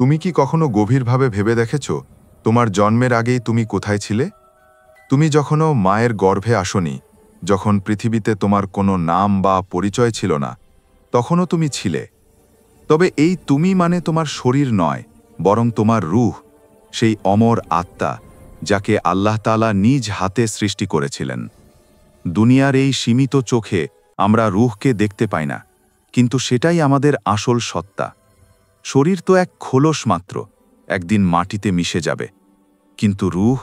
তুমি কি কখনো গভীরভাবে ভেবে দেখেছ তোমার জন্মের আগেই তুমি কোথায় ছিলে? তুমি যখনও মায়ের গর্ভে আসনি, যখন পৃথিবীতে তোমার কোনো নাম বা পরিচয় ছিল না, তখনও তুমি ছিলে। তবে এই তুমি মানে তোমার শরীর নয়, বরং তোমার রূহ, সেই অমর আত্মা যাকে আল্লাহ তাআলা নিজ হাতে সৃষ্টি করেছিলেন। দুনিয়ার এই সীমিত চোখে আমরা রূহকে দেখতে পাই না, কিন্তু সেটাই আমাদের আসল সত্তা। শরীর তো এক খোলস মাত্র, একদিন মাটিতে মিশে যাবে। কিন্তু রূহ,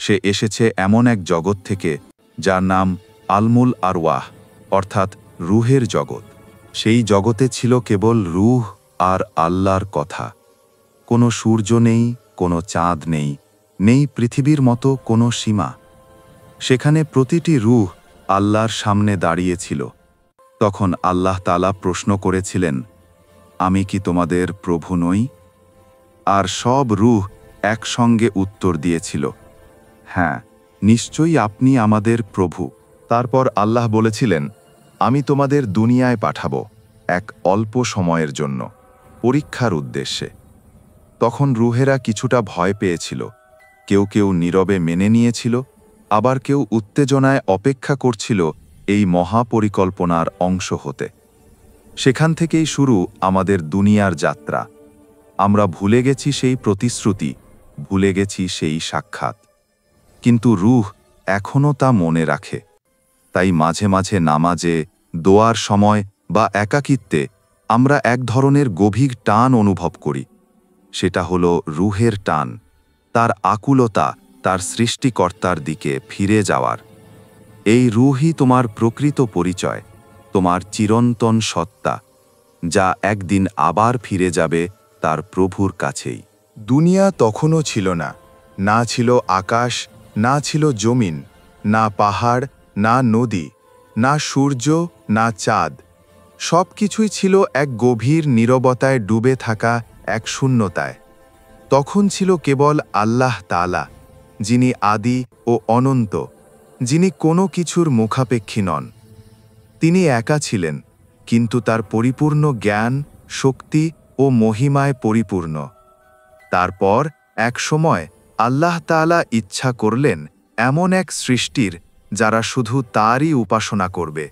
সে এসেছে এমন এক জগৎ থেকে যার নাম আলমুল আরওয়াহ, অর্থাৎ রূহের জগৎ। সেই জগতে ছিল কেবল রূহ আর আল্লাহর কথা। কোনো সূর্য নেই, কোনো চাঁদ নেই, নেই পৃথিবীর মতো কোনো সীমা। সেখানে প্রতিটি রূহ আল্লাহর সামনে দাঁড়িয়েছিল। তখন আল্লাহ তাআলা প্রশ্ন করেছিলেন, আমি কি তোমাদের প্রভু নই? আর সব রূহ একসঙ্গে উত্তর দিয়েছিল, হ্যাঁ, নিশ্চয়ই আপনি আমাদের প্রভু। তারপর আল্লাহ বলেছিলেন, আমি তোমাদের দুনিয়ায় পাঠাবো এক অল্প সময়ের জন্য, পরীক্ষার উদ্দেশ্যে। তখন রূহেরা কিছুটা ভয় পেয়েছিল। কেউ কেউ নীরবে মেনে নিয়েছিল, আবার কেউ উত্তেজনায় অপেক্ষা করছিল এই মহাপরিকল্পনার অংশ হতে। সেখান থেকেই শুরু আমাদের দুনিয়ার যাত্রা। আমরা ভুলে গেছি সেই প্রতিশ্রুতি, ভুলে গেছি সেই সাক্ষাৎ। কিন্তু রূহ এখনও তা মনে রাখে। তাই মাঝে মাঝে নামাজে, দোয়ার সময় বা একাকিত্বে আমরা এক ধরনের গভীর টান অনুভব করি। সেটা হলো রূহের টান, তার আকুলতা, তার সৃষ্টিকর্তার দিকে ফিরে যাওয়ার। এই রূহই তোমার প্রকৃত পরিচয়, তোমার চিরন্তন সত্তা, যা একদিন আবার ফিরে যাবে তার প্রভুর কাছেই। দুনিয়া তখনও ছিল না, না ছিল আকাশ, না ছিল জমিন, না পাহাড়, না নদী, না সূর্য, না চাঁদ। সব কিছুই ছিল এক গভীর নীরবতায় ডুবে থাকা এক শূন্যতায়। তখন ছিল কেবল আল্লাহ তাআলা, যিনি আদি ও অনন্ত, যিনি কোনো কিছুর মুখাপেক্ষী নন। তিনি একা ছিলেন, কিন্তু তার পরিপূর্ণ জ্ঞান, শক্তি ও মহিমায় পরিপূর্ণ। তারপর এক সময় আল্লাহ তাআলা ইচ্ছা করলেন এমন এক সৃষ্টির যারা শুধু তারই উপাসনা করবে,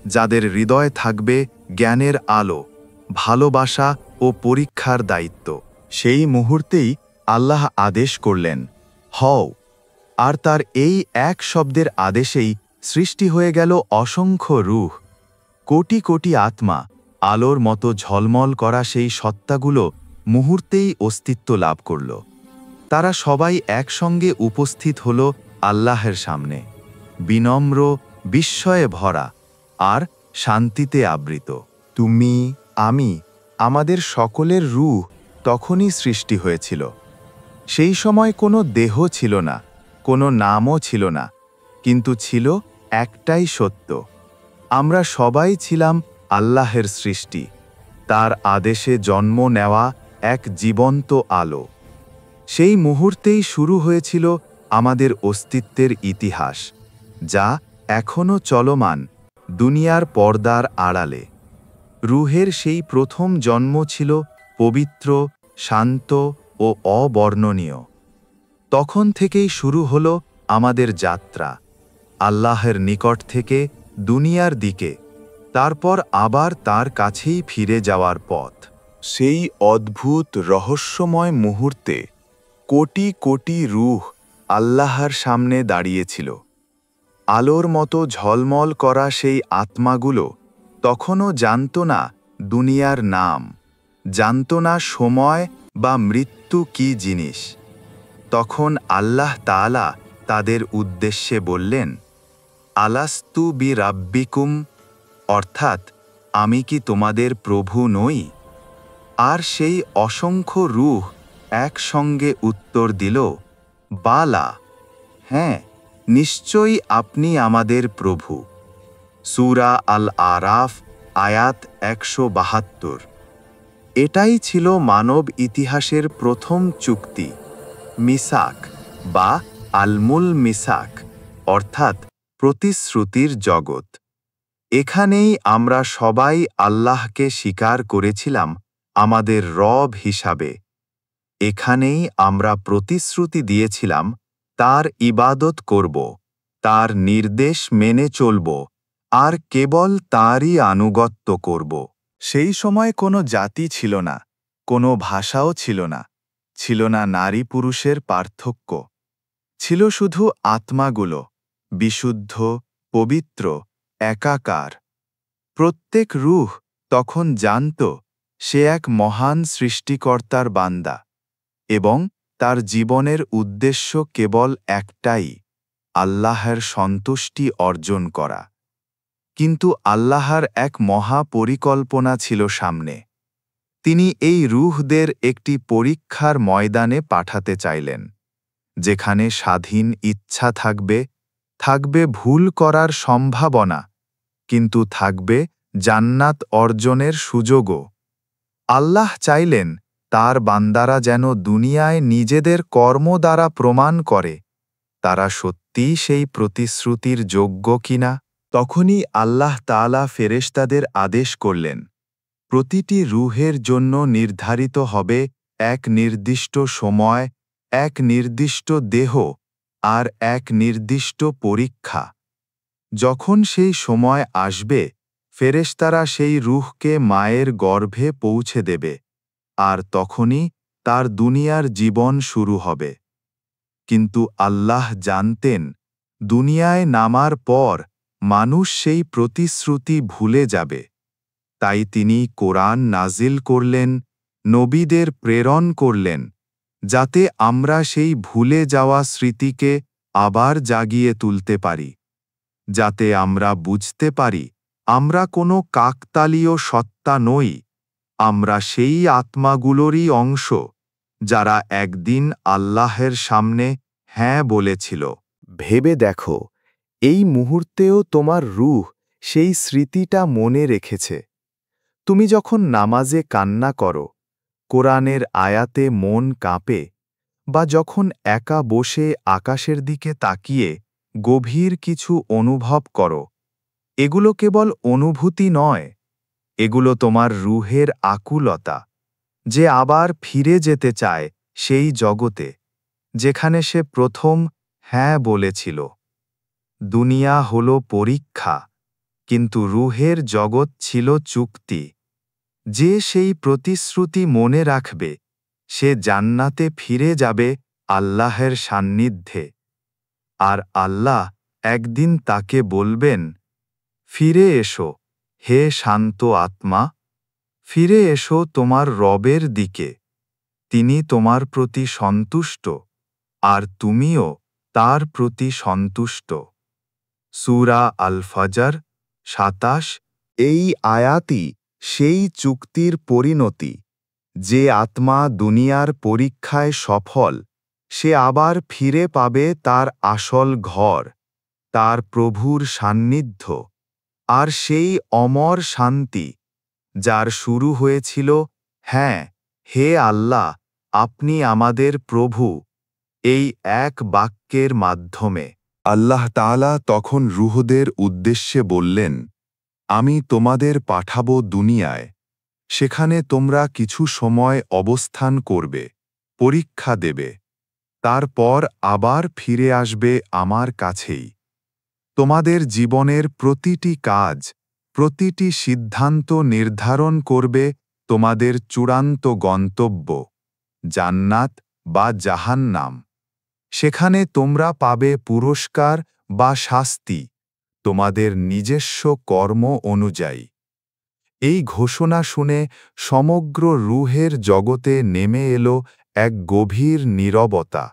যাদের হৃদয়ে থাকবে জ্ঞানের আলো, ভালোবাসা ও পরীক্ষার দায়িত্ব। সেই মুহূর্তেই আল্লাহ আদেশ করলেন, হও। আর তার এই এক শব্দের আদেশেই সৃষ্টি হয়ে গেল অসংখ্য রূহ, কোটি কোটি আত্মা। আলোর মতো ঝলমল করা সেই সত্তাগুলো মুহূর্তেই অস্তিত্ব লাভ করল। তারা সবাই একসঙ্গে উপস্থিত হল আল্লাহের সামনে, বিনম্র, বিস্ময়ে ভরা আর শান্তিতে আবৃত। তুমি, আমি, আমাদের সকলের রূহ তখনই সৃষ্টি হয়েছিল। সেই সময় কোনো দেহ ছিল না, কোনো নামও ছিল না, কিন্তু ছিল একটাই সত্য। আমরা সবাই ছিলাম আল্লাহের সৃষ্টি, তার আদেশে জন্ম নেওয়া এক জীবন্ত আলো। সেই মুহূর্তেই শুরু হয়েছিল আমাদের অস্তিত্বের ইতিহাস, যা এখনও চলমান দুনিয়ার পর্দার আড়ালে। রূহের সেই প্রথম জন্ম ছিল পবিত্র, শান্ত ও অবর্ণনীয়। তখন থেকেই শুরু হলো আমাদের যাত্রা, আল্লাহের নিকট থেকে দুনিয়ার দিকে, তারপর আবার তার কাছেই ফিরে যাওয়ার পথ। সেই অদ্ভুত রহস্যময় মুহূর্তে কোটি কোটি রূহ আল্লাহর সামনে দাঁড়িয়েছিল। আলোর মতো ঝলমল করা সেই আত্মাগুলো তখনও জানত না দুনিয়ার নাম, জানত না সময় বা মৃত্যু কি জিনিস। তখন আল্লাহ তাআলা তাদের উদ্দেশ্যে বললেন, আলাস্তু বি রাব্বিকুম, অর্থাৎ আমি কি তোমাদের প্রভু নই? আর সেই অসংখ্য রূহ একসঙ্গে উত্তর দিল, বালা, হ্যাঁ, নিশ্চয়ই আপনি আমাদের প্রভু। সূরা আল আরাফ, আয়াত ১৭২। এটাই ছিল মানব ইতিহাসের প্রথম চুক্তি, মিসাক বা আলমুল মিসাক, অর্থাৎ প্রতিশ্রুতির জগৎ। এখানেই আমরা সবাই আল্লাহকে স্বীকার করেছিলাম আমাদের রব হিসাবে, এখানেই আমরা প্রতিশ্রুতি দিয়েছিলাম তার ইবাদত করব, তার নির্দেশ মেনে চলব আর কেবল তারই আনুগত্য করব। সেই সময় কোনো জাতি ছিল না, কোনো ভাষাও ছিল না, ছিল না নারী পুরুষের পার্থক্য। ছিল শুধু আত্মাগুলো, বিশুদ্ধ, পবিত্র, একাকার। প্রত্যেক রূহ তখন জানত সে এক মহান সৃষ্টিকর্তার বান্দা এবং তার জীবনের উদ্দেশ্য কেবল একটাই, আল্লাহর সন্তুষ্টি অর্জন করা। কিন্তু আল্লাহর এক মহা পরিকল্পনা ছিল সামনে। তিনি এই রূহদের একটি পরীক্ষার ময়দানে পাঠাতে চাইলেন, যেখানে স্বাধীন ইচ্ছা থাকবে, থাকবে ভুল করার সম্ভাবনা, কিন্তু থাকবে জান্নাত অর্জনের সুযোগও। আল্লাহ চাইলেন তার বান্দারা যেন দুনিয়ায় নিজেদের কর্ম দ্বারা প্রমাণ করে তারা সত্যিই সেই প্রতিশ্রুতির যোগ্য কিনা। তখনই আল্লাহ তাআলা ফেরেশতাদের আদেশ করলেন, প্রতিটি রূহের জন্য নির্ধারিত হবে এক নির্দিষ্ট সময়, এক নির্দিষ্ট দেহ আর এক নির্দিষ্ট পরীক্ষা। যখন সেই সময় আসবে, ফেরেশতারা সেই রূহকে মায়ের গর্ভে পৌঁছে দেবে, আর তখনই তার দুনিয়ার জীবন শুরু হবে। কিন্তু আল্লাহ জানতেন, দুনিয়ায় নামার পর মানুষ সেই প্রতিশ্রুতি ভুলে যাবে। তাই তিনি কোরআন নাজিল করলেন, নবীদের প্রেরণ করলেন, যাতে আমরা সেই ভুলে যাওয়া স্মৃতিকে আবার জাগিয়ে তুলতে পারি, যাতে আমরা বুঝতে পারি আমরা কোনো কাকতালীয় সত্তা নই, আমরা সেই আত্মাগুলোরই অংশ যারা একদিন আল্লাহের সামনে হ্যাঁ বলেছিল। ভেবে দেখো, এই মুহূর্তেও তোমার রূহ সেই স্মৃতিটা মনে রেখেছে। তুমি যখন নামাজে কান্না করো, কোরআনের আয়াতে মন কাঁপে, বা যখন একা বসে আকাশের দিকে তাকিয়ে গভীর কিছু অনুভব করো, এগুলো কেবল অনুভূতি নয়, এগুলো তোমার রূহের আকুলতা, যে আবার ফিরে যেতে চায় সেই জগতে যেখানে সে প্রথম হ্যাঁ বলেছিল। দুনিয়া হল পরীক্ষা, কিন্তু রূহের জগৎ ছিল চুক্তি। যে সেই প্রতিশ্রুতি মনে রাখবে, সে জান্নাতে ফিরে যাবে আল্লাহের সান্নিধ্যে। আর আল্লাহ একদিন তাকে বলবেন, ফিরে এসো হে শান্ত আত্মা, ফিরে এসো তোমার রবের দিকে। তিনি তোমার প্রতি সন্তুষ্ট, আর তুমিও তার প্রতি সন্তুষ্ট। সূরা আল ফজর ২৭। এই আয়াতই সেই চুক্তির পরিণতি। যে আত্মা দুনিয়ার পরীক্ষায় সফল, সে আবার ফিরে পাবে তার আসল ঘর, তার প্রভুর সান্নিধ্য, আর সেই অমর শান্তি যার শুরু হয়েছিল হ্যাঁ, হে আল্লাহ, আপনি আমাদের প্রভু, এই এক বাক্যের মাধ্যমে। আল্লাহ তাআলা তখন রূহদের উদ্দেশ্যে বললেন, আমি তোমাদের পাঠাবো দুনিয়ায়। সেখানে তোমরা কিছু সময় অবস্থান করবে, পরীক্ষা দেবে, তারপর আবার ফিরে আসবে আমার কাছেই। তোমাদের জীবনের প্রতিটি কাজ, প্রতিটি সিদ্ধান্ত নির্ধারণ করবে তোমাদের চূড়ান্ত গন্তব্য, জান্নাত বা জাহান্নাম। সেখানে তোমরা পাবে পুরস্কার বা শাস্তি তোমাদের নিজস্ব কর্ম অনুযায়ী। এই ঘোষণা শুনে সমগ্র রূহের জগতে নেমে এলো এক গভীর নীরবতা।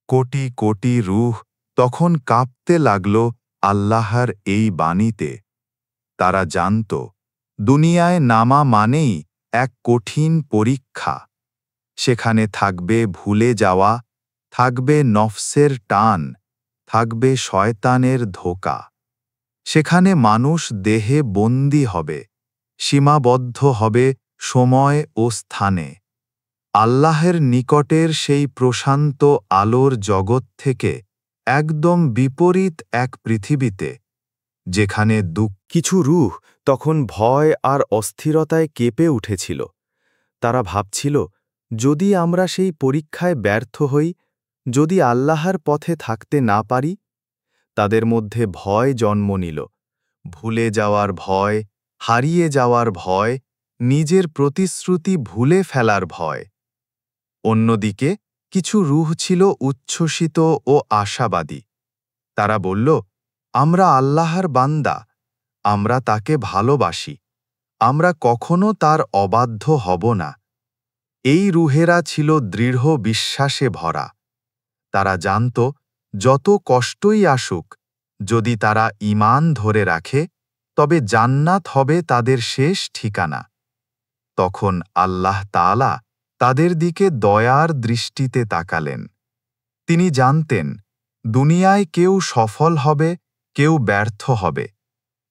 কোটি কোটি রূহ তখন কাঁপতে লাগল আল্লাহর এই বাণীতে। তারা জানত, দুনিয়ায় নামা মানেই এক কঠিন পরীক্ষা। সেখানে থাকবে ভুলে যাওয়া, থাকবে নফসের টান, থাকবে শয়তানের ধোঁকা। সেখানে মানুষ দেহে বন্দী হবে, সীমাবদ্ধ হবে সময় ও স্থানে। আল্লাহের নিকটের সেই প্রশান্ত আলোর জগৎ থেকে একদম বিপরীত এক পৃথিবীতে, যেখানে কিছু রূহ তখন ভয় আর অস্থিরতায় কেঁপে উঠেছিল। তারা ভাবছিল, যদি আমরা সেই পরীক্ষায় ব্যর্থ হই, যদি আল্লাহর পথে থাকতে না পারি, তাদের মধ্যে ভয় জন্ম নিল, ভুলে যাওয়ার ভয়, হারিয়ে যাওয়ার ভয়, নিজের প্রতিশ্রুতি ভুলে ফেলার ভয়। অন্যদিকে কিছু রূহ ছিল উচ্ছ্বসিত ও আশাবাদী। তারা বলল, আমরা আল্লাহর বান্দা, আমরা তাকে ভালোবাসি, আমরা কখনো তার অবাধ্য হব না। এই রুহেরা ছিল দৃঢ় বিশ্বাসে ভরা। তারা জানত, যত কষ্টই আসুক, যদি তারা ঈমান ধরে রাখে, তবে জান্নাত হবে তাদের শেষ ঠিকানা। তখন আল্লাহ তাআলা তাদের দিকে দয়ার দৃষ্টিতে তাকালেন। তিনি জানতেন, দুনিয়ায় কেউ সফল হবে, কেউ ব্যর্থ হবে,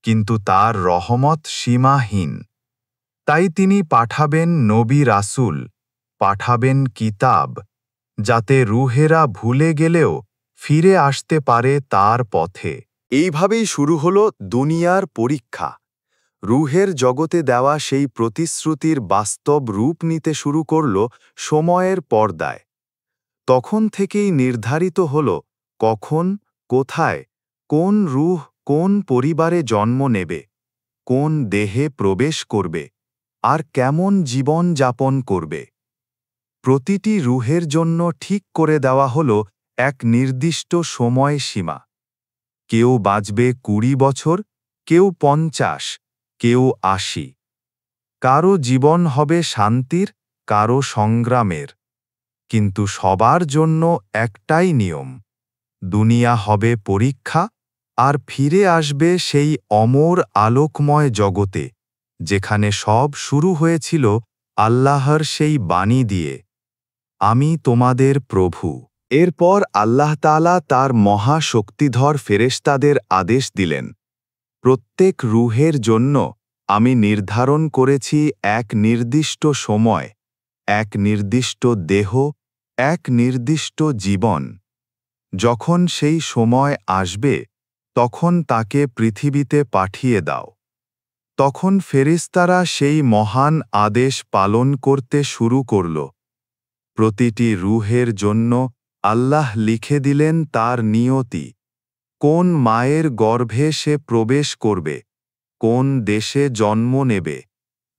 কিন্তু তার রহমত সীমাহীন। তাই তিনি পাঠাবেন নবী রাসূল, পাঠাবেন কিতাব, যাতে রুহেরা ভুলে গেলেও ফিরে আসতে পারে তার পথে। এইভাবেই শুরু হল দুনিয়ার পরীক্ষা। রুহের জগতে দেওয়া সেই প্রতিশ্রুতির বাস্তব রূপ নিতে শুরু করল সময়ের পর্দায়। তখন থেকেই নির্ধারিত হল কখন, কোথায়, কোন রুহ কোন পরিবারে জন্ম নেবে, কোন দেহে প্রবেশ করবে, আর কেমন জীবন যাপন করবে। প্রতিটি রুহের জন্য ঠিক করে দেওয়া হল এক নির্দিষ্ট সময়সীমা। কেউ বাঁচবে 20 বছর, কেউ 50, কেউ 80। কারো জীবন হবে শান্তির, কারো সংগ্রামের। কিন্তু সবার জন্য একটাই নিয়ম, দুনিয়া হবে পরীক্ষা, আর ফিরে আসবে সেই অমর আলোকময় জগতে, যেখানে সব শুরু হয়েছিল আল্লাহর সেই বাণী দিয়ে, আমি তোমাদের প্রভু। এরপর আল্লাহ তাআলা তার মহাশক্তিধর ফেরেশতাদের আদেশ দিলেন, প্রত্যেক রুহের জন্য আমি নির্ধারণ করেছি এক নির্দিষ্ট সময়, এক নির্দিষ্ট দেহ, এক নির্দিষ্ট জীবন। যখন সেই সময় আসবে, তখন তাকে পৃথিবীতে পাঠিয়ে দাও। তখন ফেরেশতারা সেই মহান আদেশ পালন করতে শুরু করল। প্রতিটি রুহের জন্য আল্লাহ লিখে দিলেন তার নিয়তি, কোন মায়ের গর্ভে সে প্রবেশ করবে, কোন দেশে জন্ম নেবে,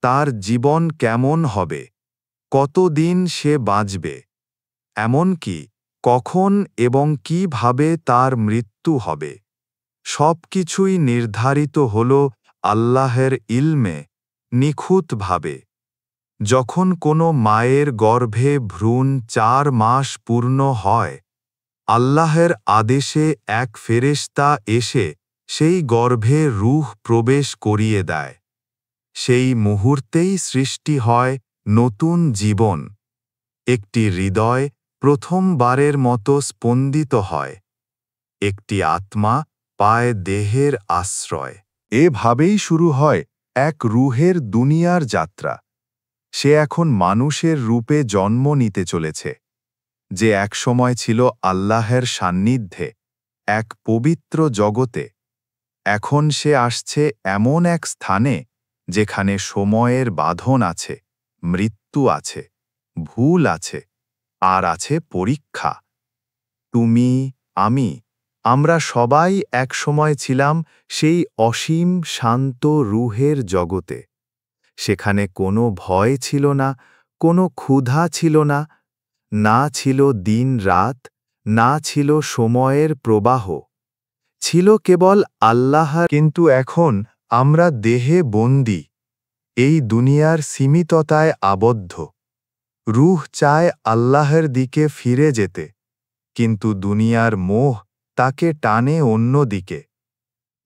তার জীবন কেমন হবে, কতদিন সে বাঁচবে, এমনকি কখন এবং কিভাবে তার মৃত্যু হবে। সবকিছুই নির্ধারিত হল আল্লাহর ইলমে, নিখুঁতভাবে। যখন কোনো মায়ের গর্ভে ভ্রূণ 4 মাস পূর্ণ হয়, আল্লাহর আদেশে এক ফেরেশতা এসে সেই গর্ভে রূহ প্রবেশ করিয়ে দেয়। সেই মুহূর্তেই সৃষ্টি হয় নতুন জীবন। একটি হৃদয় প্রথমবারের মতো স্পন্দিত হয়, একটি আত্মা পায় দেহের আশ্রয়। এভাবেই শুরু হয় এক রুহের দুনিয়ার যাত্রা। সে এখন মানুষের রূপে জন্ম নিতে চলেছে, যে একসময় ছিল আল্লাহর সান্নিধ্যে, এক পবিত্র জগতে। এখন সে আসছে এমন এক স্থানে, যেখানে সময়ের বাঁধন আছে, মৃত্যু আছে, ভুল আছে, আর আছে পরীক্ষা। তুমি, আমরা সবাই একসময় ছিলাম সেই অসীম শান্ত রুহের জগতে। সেখানে কোনো ভয় ছিল না, কোনো ক্ষুধা ছিল না, না ছিল দিন রাত, না ছিল সময়ের প্রবাহ। ছিল কেবল আল্লাহ। কিন্তু এখন আমরা দেহে বন্দী, এই দুনিয়ার সীমিততায় আবদ্ধ। রূহ চায় আল্লাহর দিকে ফিরে যেতে, কিন্তু দুনিয়ার মোহ তাকে টানে অন্যদিকে।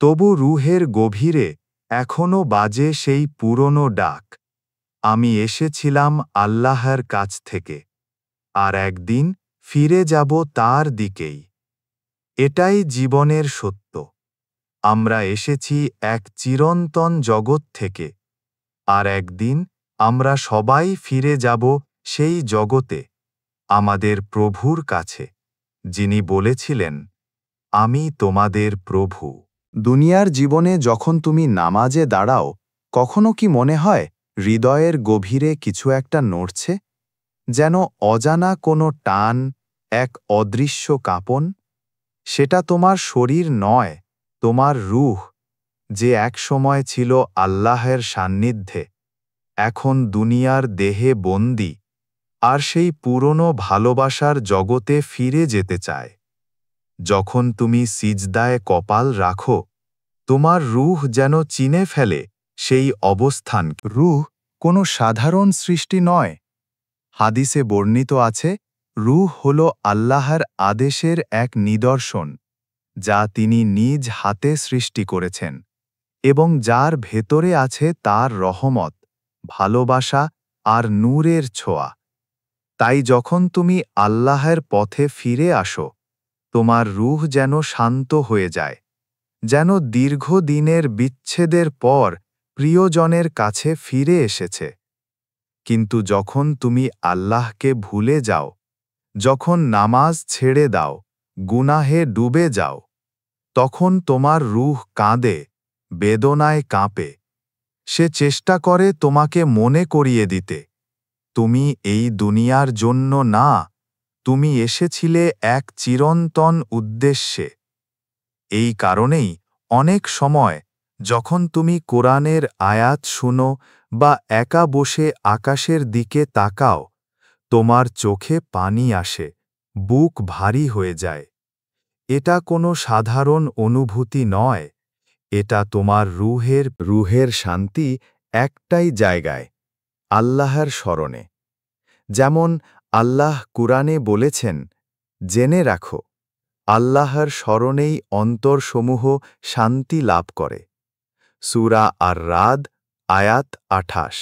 তবু রূহের গভীরে এখনো বাজে সেই পুরনো ডাক, আমি এসেছিলাম আল্লাহর কাছ থেকে, আর একদিন ফিরে যাব তার দিকেই। এটাই জীবনের সত্য। আমরা এসেছি এক চিরন্তন জগৎ থেকে, আর একদিন আমরা সবাই ফিরে যাব সেই জগতে, আমাদের প্রভুর কাছে, যিনি বলেছিলেন, আমি তোমাদের প্রভু। দুনিয়ার জীবনে যখন তুমি নামাজে দাঁড়াও, কখনো কি মনে হয় হৃদয়ের গভীরে কিছু একটা নড়ছে? যেন অজানা কোনো টান, এক অদৃশ্য কাঁপন। সেটা তোমার শরীর নয়, তোমার রূহ, যে একসময় ছিল আল্লাহের সান্নিধ্যে, এখন দুনিয়ার দেহে বন্দী, আর সেই পুরনো ভালোবাসার জগতে ফিরে যেতে চায়। যখন তুমি সিজদায় কপাল রাখো, তোমার রূহ যেন চিনে ফেলে সেই অবস্থান। রূহ কোনো সাধারণ সৃষ্টি নয়। হাদিসে বর্ণিত আছে, রূহ হল আল্লাহর আদেশের এক নিদর্শন, যা তিনি নিজ হাতে সৃষ্টি করেছেন, এবং যার ভেতরে আছে তার রহমত, ভালোবাসা আর নূরের ছোঁয়া। তাই যখন তুমি আল্লাহের পথে ফিরে আসো, তোমার রূহ যেন শান্ত হয়ে যায়, যেন দীর্ঘদিনের বিচ্ছেদের পর প্রিয়জনের কাছে ফিরে এসেছে। কিন্তু যখন তুমি আল্লাহকে ভুলে যাও, যখন নামাজ ছেড়ে দাও, গুনাহে ডুবে যাও, তখন তোমার রূহ কাঁদে, বেদনায় কাঁপে। সে চেষ্টা করে তোমাকে মনে করিয়ে দিতে, তুমি এই দুনিয়ার জন্য না, তুমি এসেছিলে এক চিরন্তন উদ্দেশ্যে। এই কারণেই অনেক সময় যখন তুমি কোরআনের আয়াত শুনো বা একা বসে আকাশের দিকে তাকাও, তোমার চোখে পানি আসে, বুক ভারী হয়ে যায়। এটা কোনো সাধারণ অনুভূতি নয়, এটা তোমার রুহের শান্তি একটাই জায়গায়, আল্লাহর স্মরণে। যেমন আল্লাহ কুরআনে বলেছেন, জেনে রাখো, আল্লাহর স্মরণেই অন্তরসমূহ শান্তি লাভ করে। সূরা আর-রাদ, আয়াত ২৮।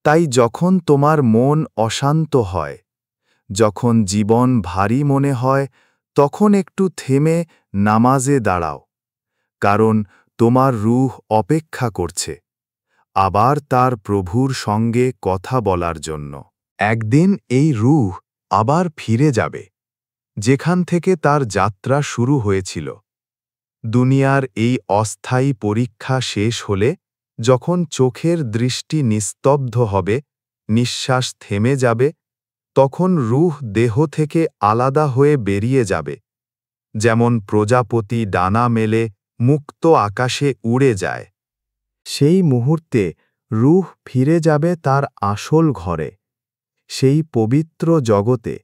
তাই যখন তোমার মন অশান্ত হয়, যখন জীবন ভারী মনে হয়, তখন একটু থেমে নামাজে দাঁড়াও, কারণ তোমার রূহ অপেক্ষা করছে আবার তার প্রভুর সঙ্গে কথা বলার জন্য। একদিন এই রূহ আবার ফিরে যাবে, যেখান থেকে তার যাত্রা শুরু হয়েছিল। দুনিয়ার এই অস্থায়ী পরীক্ষা শেষ হলে, যখন চোখের দৃষ্টি নিস্তব্ধ হবে, নিঃশ্বাস থেমে যাবে, তখন রূহ দেহ থেকে আলাদা হয়ে বেরিয়ে যাবে। যেমন প্রজাপতি ডানা মেলে মুক্ত আকাশে উড়ে যায়। সেই মুহূর্তে রূহ ফিরে যাবে তার আসল ঘরে, সেই পবিত্র জগতে,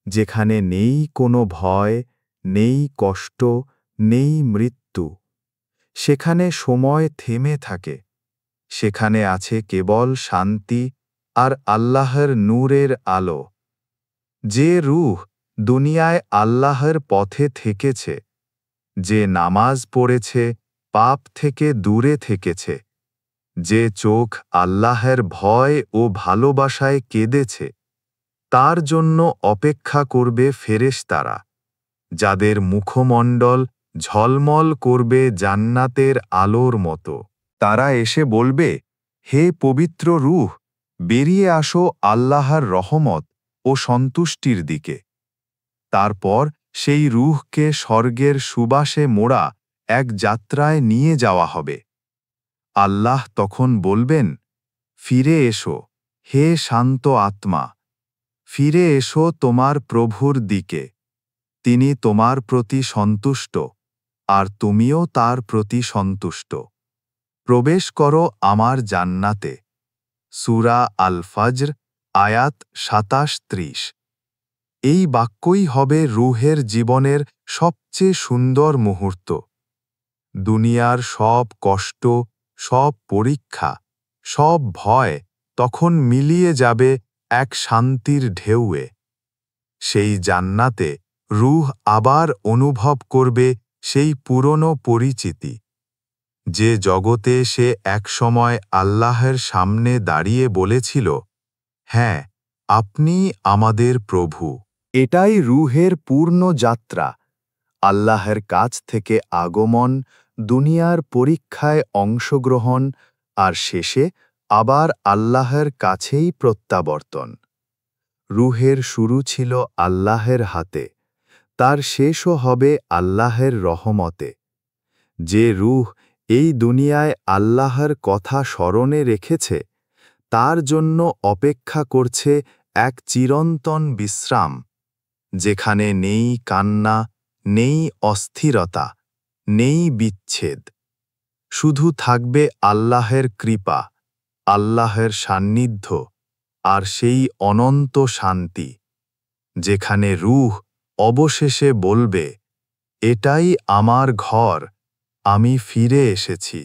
যেখানে নেই কোনো ভয়, নেই কষ্ট, নেই মৃত্যু। সেখানে সময় থেমে থাকে, সেখানে আছে কেবল শান্তি আর আল্লাহর নূরের আলো। যে রূহ দুনিয়ায় আল্লাহর পথে থেকেছে, যে নামাজ পড়েছে, পাপ থেকে দূরে থেকেছে, যে চোখ আল্লাহর ভয় ও ভালোবাসায় কেঁদেছে, তার জন্য অপেক্ষা করবে ফেরেশতারা, যাদের মুখমণ্ডল ঝলমল করবে জান্নাতের আলোর মতো। তারা এসে বলবে, হে পবিত্র রূহ, বেরিয়ে আসো আল্লাহর রহমত ও সন্তুষ্টির দিকে। তারপর সেই রূহকে স্বর্গের সুবাসে মোড়া এক যাত্রায় নিয়ে যাওয়া হবে। আল্লাহ তখন বলবেন, ফিরে এসো, হে শান্ত আত্মা, ফিরে এসো তোমার প্রভুর দিকে। তিনি তোমার প্রতি সন্তুষ্ট, আর তুমিও তার প্রতি সন্তুষ্ট। প্রবেশ করো আমার জান্নাতে। সূরা আল ফজর, আয়াত ২৭-৩০। এই বাক্যই হবে রূহের জীবনের সবচেয়ে সুন্দর মুহূর্ত। দুনিয়ার সব কষ্ট, সব পরীক্ষা, সব ভয় তখন মিলিয়ে যাবে এক শান্তির ঢেউয়ে। সেই জান্নাতে রূহ আবার অনুভব করবে সেই পুরনো পরিচিতি, যে জগতে সে একসময় আল্লাহর সামনে দাঁড়িয়ে বলেছিল, হ্যাঁ, আপনি আমাদের প্রভু। এটাই রূহের পূর্ণ যাত্রা, আল্লাহর কাছ থেকে আগমন, দুনিয়ার পরীক্ষায় অংশগ্রহণ, আর শেষে আবার আল্লাহর কাছেই প্রত্যাবর্তন। রূহের শুরু ছিল আল্লাহর হাতে, তার শেষও হবে আল্লাহর রহমতে। যে রূহ এই দুনিয়ায় আল্লাহর কথা স্মরণে রেখেছে, তার জন্য অপেক্ষা করছে এক চিরন্তন বিশ্রাম, যেখানে নেই কান্না, নেই অস্থিরতা, নেই বিচ্ছেদ। শুধু থাকবে আল্লাহের কৃপা, আল্লাহের সান্নিধ্য আর সেই অনন্ত শান্তি, যেখানে রূহ অবশেষে বলবে, এটাই আমার ঘর, আমি ফিরে এসেছি।